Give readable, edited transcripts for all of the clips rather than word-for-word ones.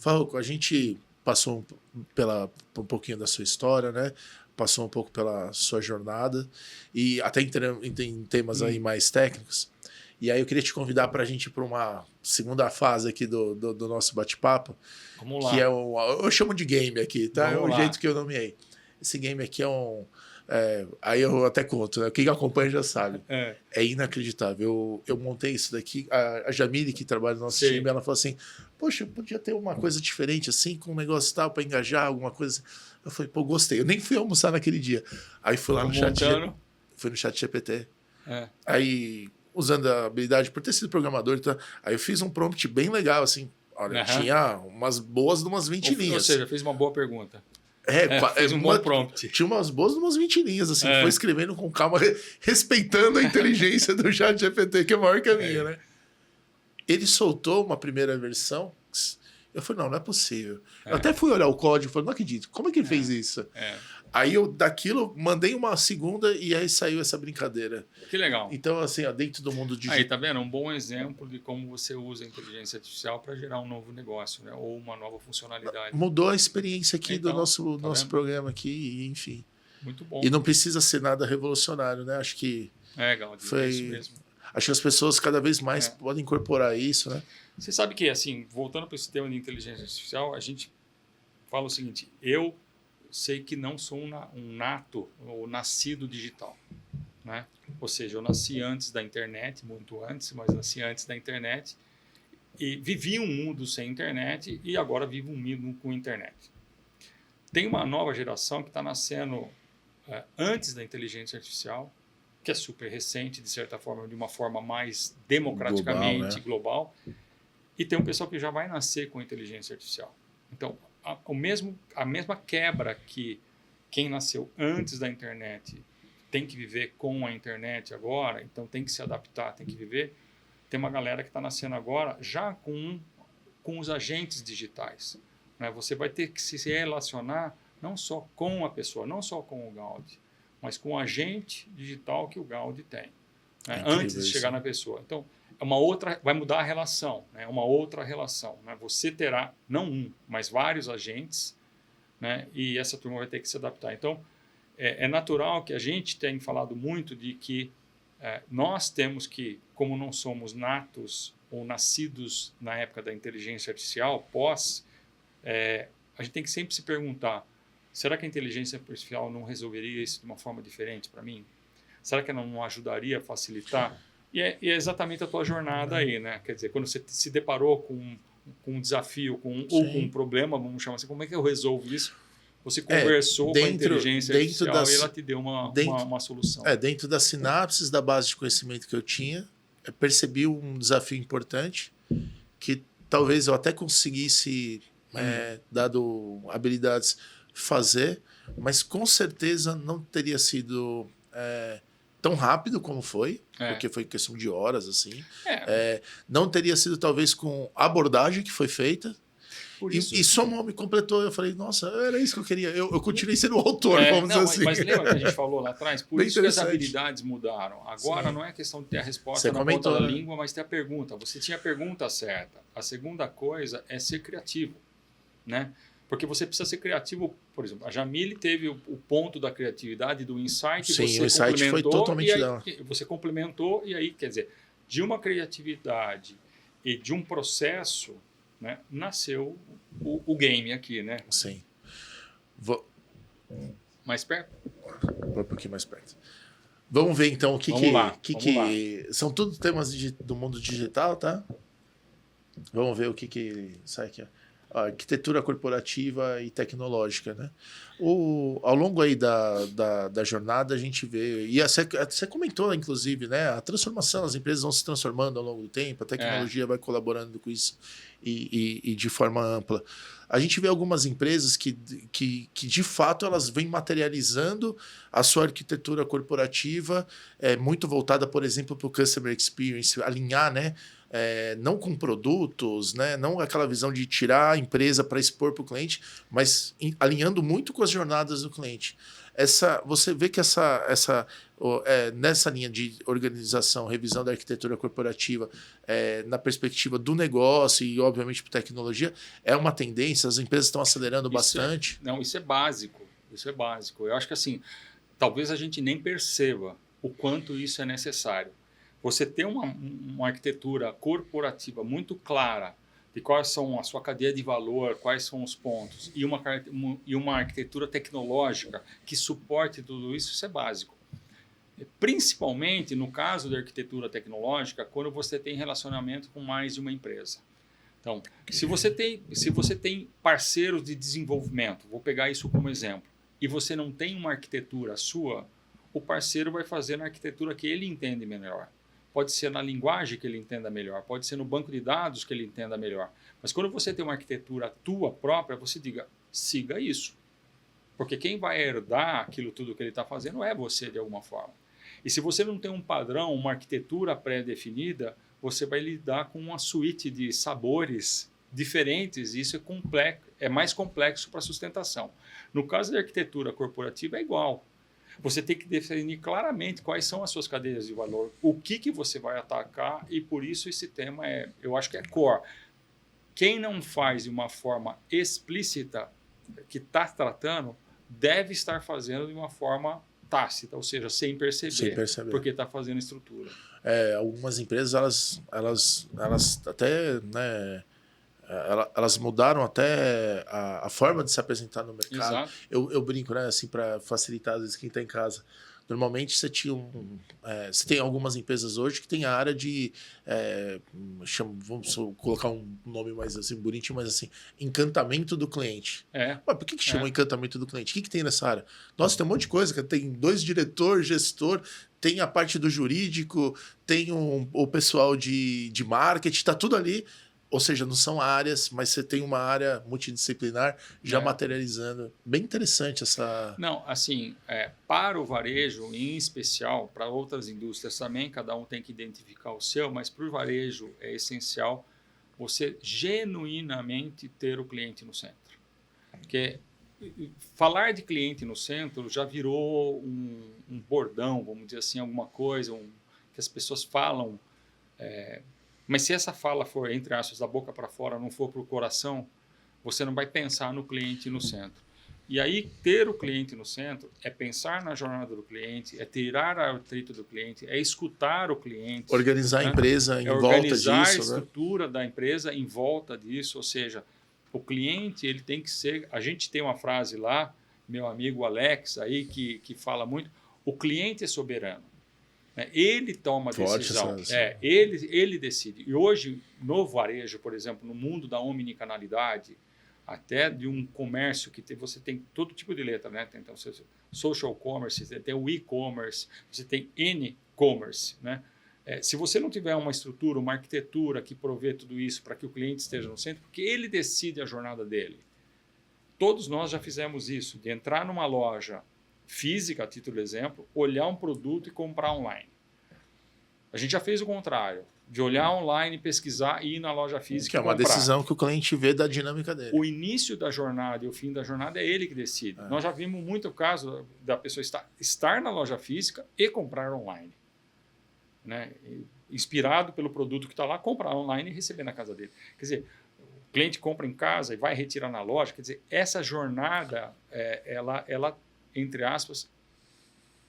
Farruco, a gente passou por um pouquinho da sua história, né? Passou um pouco pela sua jornada e até em temas aí mais técnicos. E aí eu queria te convidar para a gente ir para uma segunda fase aqui do nosso bate-papo. Vamos lá. Que é eu chamo de game aqui, tá? Vamos é o lá. jeito que eu nomeei. Esse game aqui aí eu até conto, né? Quem acompanha já sabe. É inacreditável. Eu montei isso daqui. A Jamile, que trabalha no nosso time, ela falou assim: poxa, podia ter uma coisa diferente assim, com um negócio tal, para engajar, alguma coisa. Eu falei, pô, gostei. Eu nem fui almoçar naquele dia. Aí fui lá no chat. Fui no chat GPT. Aí, usando a habilidade por ter sido programador, então, aí eu fiz um prompt bem legal, assim. Olha, tinha umas boas de umas 20 linhas. Ou seja, fez uma boa pergunta. Fez um bom prompt. Tinha umas boas de umas 20 linhas, assim. Foi escrevendo com calma, respeitando a inteligência do chat GPT, que é maior que a minha, né? Ele soltou uma primeira versão. Eu falei, não é possível. Eu até fui olhar o código e falei, não acredito. Como é que ele fez isso? Aí eu, daquilo, mandei uma segunda e aí saiu essa brincadeira. Que legal. Então, assim, dentro do mundo digital... Aí, tá vendo? Um bom exemplo de como você usa a inteligência artificial para gerar um novo negócio, né? Ou uma nova funcionalidade. Mudou a experiência aqui do nosso programa aqui, enfim. Muito bom. E não precisa ser nada revolucionário, né? Acho que... Gaudi, é isso mesmo. Acho que as pessoas cada vez mais podem incorporar isso, né? Você sabe que, assim, voltando para esse tema de inteligência artificial, a gente fala o seguinte: eu sei que não sou um nato ou nascido digital, né? Ou seja, eu nasci antes da internet, muito antes, mas nasci antes da internet e vivi um mundo sem internet e agora vivo um mundo com internet. Tem uma nova geração que está nascendo antes da inteligência artificial, que é super recente, de certa forma, de uma forma mais democraticamente global, e tem um pessoal que já vai nascer com inteligência artificial. Então, a mesma quebra que quem nasceu antes da internet tem que viver com a internet agora, então tem que se adaptar, tem que viver. Tem uma galera que está nascendo agora já com os agentes digitais, né? Você vai ter que se relacionar não só com a pessoa, não só com o Gaudi, mas com o agente digital que o Gaudi tem, né? Antes de chegar na pessoa. Então, vai mudar a relação, né? Uma outra relação, né? Você terá, não mas vários agentes, né? E essa turma vai ter que se adaptar. Então, é natural que a gente tenha falado muito de que nós temos que, como não somos natos ou nascidos na época da inteligência artificial, a gente tem que sempre se perguntar: será que a inteligência artificial não resolveria isso de uma forma diferente para mim? Será que ela não ajudaria a facilitar? E é exatamente a tua jornada aí, né? Quer dizer, quando você se deparou com um desafio, ou com um problema, vamos chamar assim, como é que eu resolvo isso? Você conversou com a inteligência artificial e ela te deu uma solução. Dentro das sinapses da base de conhecimento que eu tinha, eu percebi um desafio importante que talvez eu até conseguisse, dado habilidades, fazer, mas com certeza não teria sido tão rápido como foi, porque foi questão de horas, assim. Não teria sido, talvez, com a abordagem que foi feita. E Somon me completou. Eu falei, nossa, era isso que eu queria. Eu continuei sendo o autor, vamos dizer assim. Mas lembra que a gente falou lá atrás? Por isso que as habilidades mudaram. Agora não é questão de ter a resposta na ponta da língua, mas ter a pergunta. Você tinha a pergunta certa. A segunda coisa é ser criativo, né? Porque você precisa ser criativo. Por exemplo, a Jamile teve o ponto da criatividade, do insight. Sim, o insight foi totalmente dela. Você complementou e aí, quer dizer, de uma criatividade e de um processo, né, nasceu o game aqui, né? Sim. Mais perto? Vou um pouquinho mais perto. Vamos ver então o que vamos lá. São tudo temas do mundo digital, tá? Vamos ver o que sai aqui. Arquitetura corporativa e tecnológica, né? Ao longo aí da jornada a gente vê, e você comentou inclusive, né? A transformação, as empresas vão se transformando ao longo do tempo, a tecnologia vai colaborando com isso e de forma ampla. A gente vê algumas empresas que de fato elas vêm materializando a sua arquitetura corporativa, muito voltada, por exemplo, para o customer experience, alinhar, né, não com produtos, né? Não aquela visão de tirar a empresa para expor para o cliente, mas alinhando muito com as jornadas do cliente. Você vê que nessa linha de organização, revisão da arquitetura corporativa, na perspectiva do negócio e, obviamente, para tecnologia, é uma tendência, as empresas estão acelerando bastante. Isso é básico. Isso é básico. Eu acho que assim, talvez a gente nem perceba o quanto isso é necessário. Você ter uma arquitetura corporativa muito clara de quais são a sua cadeia de valor, quais são os pontos, e uma arquitetura tecnológica que suporte tudo isso, isso é básico. Principalmente no caso da arquitetura tecnológica, quando você tem relacionamento com mais de uma empresa. Então, se você tem parceiros de desenvolvimento, vou pegar isso como exemplo, e você não tem uma arquitetura sua, o parceiro vai fazer na arquitetura que ele entende melhor. Pode ser na linguagem que ele entenda melhor, pode ser no banco de dados que ele entenda melhor. Mas quando você tem uma arquitetura tua própria, você diga, siga isso. Porque quem vai herdar aquilo tudo que ele está fazendo é você, de alguma forma. E se você não tem um padrão, uma arquitetura pré-definida, você vai lidar com uma suíte de sabores diferentes e isso é mais complexo para a sustentação. No caso da arquitetura corporativa é igual. Você tem que definir claramente quais são as suas cadeias de valor, o que você vai atacar e por isso esse tema eu acho que é core. Quem não faz de uma forma explícita que está tratando, deve estar fazendo de uma forma tácita, ou seja, sem perceber. Porque está fazendo estrutura. Algumas empresas, elas até, né, elas mudaram até a forma de se apresentar no mercado. Eu brinco, né, assim, para facilitar às vezes quem está em casa. Normalmente você tem algumas empresas hoje que tem a área de vamos colocar um nome mais assim bonitinho, mas assim, encantamento do cliente. Mas por que chama encantamento do cliente? O que tem nessa área? Nossa, tem um monte de coisa, tem 2 diretores, gestor, tem a parte do jurídico, tem o pessoal de marketing, está tudo ali. Ou seja, não são áreas, mas você tem uma área multidisciplinar já materializando. Bem interessante essa... Não, assim, para o varejo, em especial, para outras indústrias também, cada um tem que identificar o seu, mas para o varejo é essencial você genuinamente ter o cliente no centro. Porque falar de cliente no centro já virou um bordão, vamos dizer assim, alguma coisa que as pessoas falam... Mas se essa fala for, entre aspas, da boca para fora, não for para o coração, você não vai pensar no cliente no centro. E aí, ter o cliente no centro é pensar na jornada do cliente, é tirar o atrito do cliente, é escutar o cliente. Organizar a empresa em volta disso. Organizar a estrutura da empresa em volta disso. Ou seja, o cliente ele tem que ser... A gente tem uma frase lá, meu amigo Alex, aí, que fala muito, o cliente é soberano. Ele toma a decisão, ele decide. E hoje, no varejo, por exemplo, no mundo da omnicanalidade, até de um comércio que você tem todo tipo de letra, né? Então, social commerce, você tem o e-commerce, você tem N-commerce, né? Se você não tiver uma estrutura, uma arquitetura que provê tudo isso para que o cliente esteja no centro, porque ele decide a jornada dele. Todos nós já fizemos isso, de entrar numa loja física, a título de exemplo, olhar um produto e comprar online. A gente já fez o contrário, de olhar online, pesquisar e ir na loja física que é uma comprar. Decisão que o cliente vê da dinâmica dele. O início da jornada e o fim da jornada é ele que decide. Nós já vimos muito o caso da pessoa estar na loja física e comprar online. Né? Inspirado pelo produto que está lá, comprar online e receber na casa dele. Quer dizer, o cliente compra em casa e vai retirar na loja. Quer dizer, essa jornada, ela entre aspas,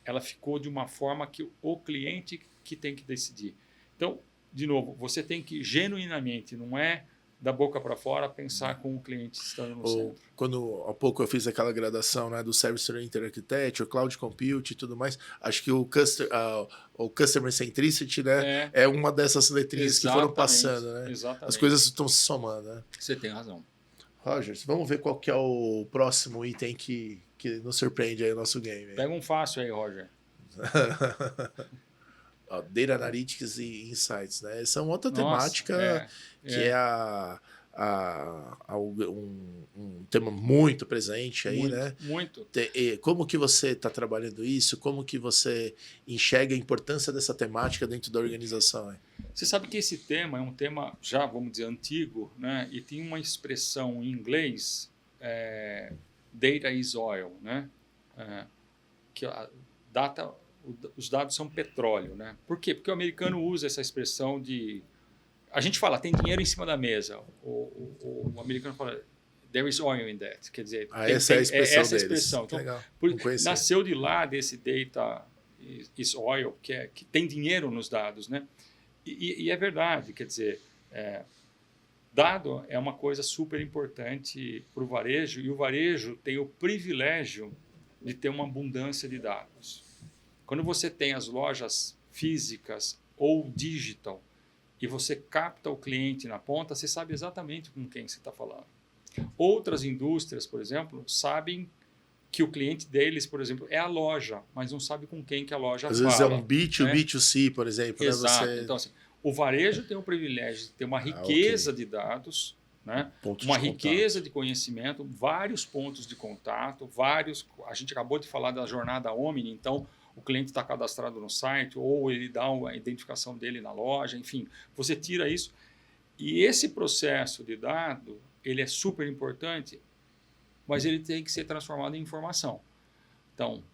ela ficou de uma forma que o cliente que tem que decidir. Então, de novo, você tem que genuinamente, não é da boca para fora, pensar com o cliente estando no centro. Quando há pouco eu fiz aquela gradação, né, do Service Oriented Architecture, Cloud Compute e tudo mais, acho que o Customer Centricity, né, é uma dessas letrinhas que foram passando. Né? Exatamente. As coisas estão se somando. Né? Você tem razão. Rogers, vamos ver qual que é o próximo item que nos surpreende aí o nosso game. Pega um fácil aí, Roger. Data Analytics e Insights, né? Essa é uma outra temática que é um tema muito presente aí, muito, né? Muito. Como que você está trabalhando isso? Como que você enxerga a importância dessa temática dentro da organização? Hein? Você sabe que esse tema é um tema já, vamos dizer, antigo, né? E tem uma expressão em inglês, data is oil, né? Que os dados são petróleo, né? Por quê? Porque o americano usa essa expressão de... A gente fala, tem dinheiro em cima da mesa. O americano fala, there is oil in that. Quer dizer, essa é a expressão essa deles. Expressão. Então, legal. Nasceu de lá desse data is oil, que tem dinheiro nos dados, né? E é verdade, quer dizer, dado é uma coisa super importante para o varejo, e o varejo tem o privilégio de ter uma abundância de dados. Quando você tem as lojas físicas ou digital e você capta o cliente na ponta, você sabe exatamente com quem você está falando. Outras indústrias, por exemplo, sabem que o cliente deles, por exemplo, é a loja, mas não sabe com quem que a loja fala. Às vezes é um B2, né? B2C, por exemplo. Exato. Né? Então, assim, o varejo tem o privilégio de ter uma riqueza de dados, né? Uma riqueza de conhecimento, vários pontos de contato, a gente acabou de falar da jornada Omni, então o cliente está cadastrado no site ou ele dá a identificação dele na loja, enfim, você tira isso. E esse processo de dado, ele é super importante, mas ele tem que ser transformado em informação. Então,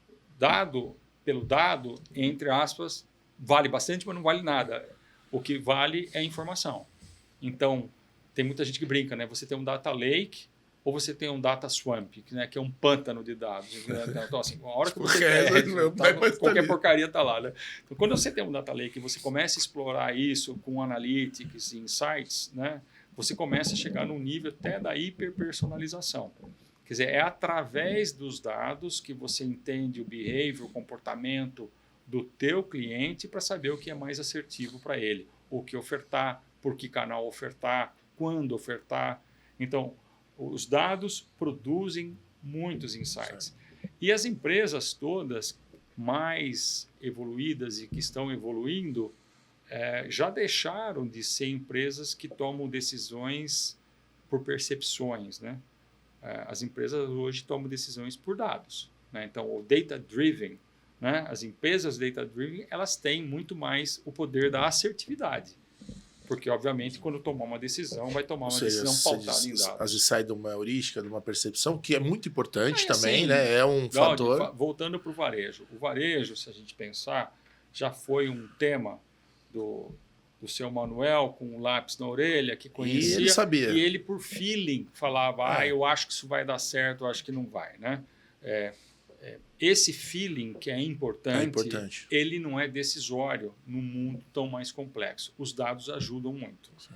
pelo dado, entre aspas, vale bastante, mas não vale nada. O que vale é a informação. Então, tem muita gente que brinca, né? Você tem um data lake ou você tem um data swamp, né? Que é um pântano de dados. Né? Então, assim, a hora que você qualquer porcaria está lá. Né? Então, quando você tem um data lake e você começa a explorar isso com analytics e insights, né? Você começa a chegar num nível até da hiperpersonalização. Quer dizer, é através dos dados que você entende o behavior, o comportamento do teu cliente para saber o que é mais assertivo para ele, o que ofertar, por que canal ofertar, quando ofertar. Então, os dados produzem muitos insights. E as empresas todas mais evoluídas e que estão evoluindo já deixaram de ser empresas que tomam decisões por percepções, né? As empresas hoje tomam decisões por dados, né? Então, o data-driven, né? As empresas data-driven, elas têm muito mais o poder da assertividade. Porque, obviamente, quando tomar uma decisão, vai tomar uma decisão pautada em dados. Às vezes sai de uma heurística, de uma percepção, que é muito importante também, assim, né? É um fator... Voltando para o varejo. O varejo, se a gente pensar, já foi um tema do seu Manuel, com um lápis na orelha, que conhecia. E ele sabia. E ele, por feeling, falava, eu acho que isso vai dar certo, eu acho que não vai, né? Esse feeling que é importante, ele não é decisório num mundo tão mais complexo. Os dados ajudam muito. Sim.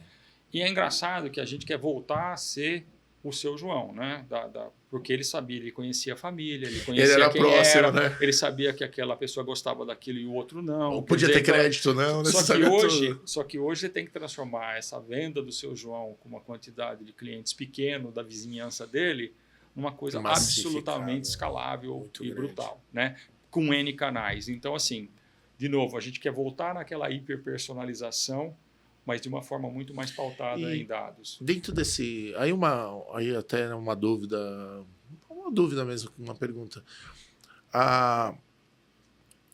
E é engraçado que a gente quer voltar a ser o seu João, né? Porque ele sabia, ele conhecia a família, ele conhecia era quem próximo, era, né? Ele sabia que aquela pessoa gostava daquilo e o outro não. Ou podia ter crédito, não. Só que hoje você tem que transformar essa venda do seu João com uma quantidade de clientes pequeno da vizinhança dele numa coisa absolutamente escalável e brutal, né? Com N canais. Então, assim, de novo, a gente quer voltar naquela hiperpersonalização, mas de uma forma muito mais pautada em dados. Dentro desse... Aí até uma dúvida mesmo, uma pergunta.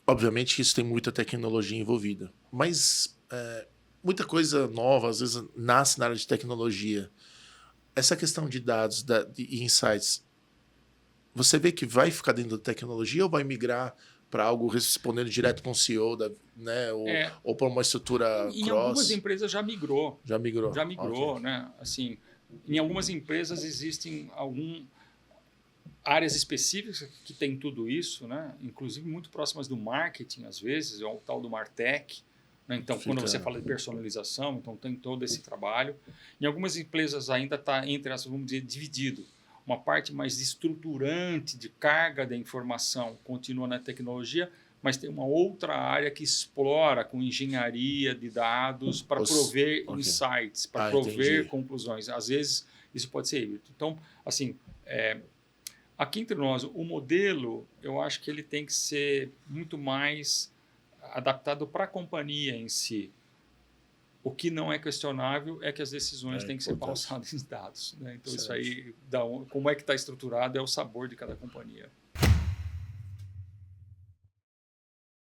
Obviamente que isso tem muita tecnologia envolvida, mas muita coisa nova, às vezes, nasce na área de tecnologia. Essa questão de dados e insights, você vê que vai ficar dentro da tecnologia ou vai migrar para algo respondendo direto com o CEO, né? Ou para uma estrutura cross? Em algumas empresas já migrou. Já migrou, okay. Né? Assim, em algumas empresas existem áreas específicas que têm tudo isso, né? Inclusive muito próximas do marketing, às vezes, é o tal do Martech. Então, quando você fala de personalização, então tem todo esse trabalho. Em algumas empresas ainda está entre as, vamos dizer, dividido. Uma parte mais estruturante de carga da informação continua na tecnologia, mas tem uma outra área que explora com engenharia de dados para prover insights, para prover conclusões. Às vezes, isso pode ser híbrido. Então, assim, aqui entre nós, o modelo, eu acho que ele tem que ser muito mais adaptado para a companhia em si. O que não é questionável é que as decisões têm que ser pausadas em dados, né? Então, isso aí, como é que está estruturado, é o sabor de cada companhia.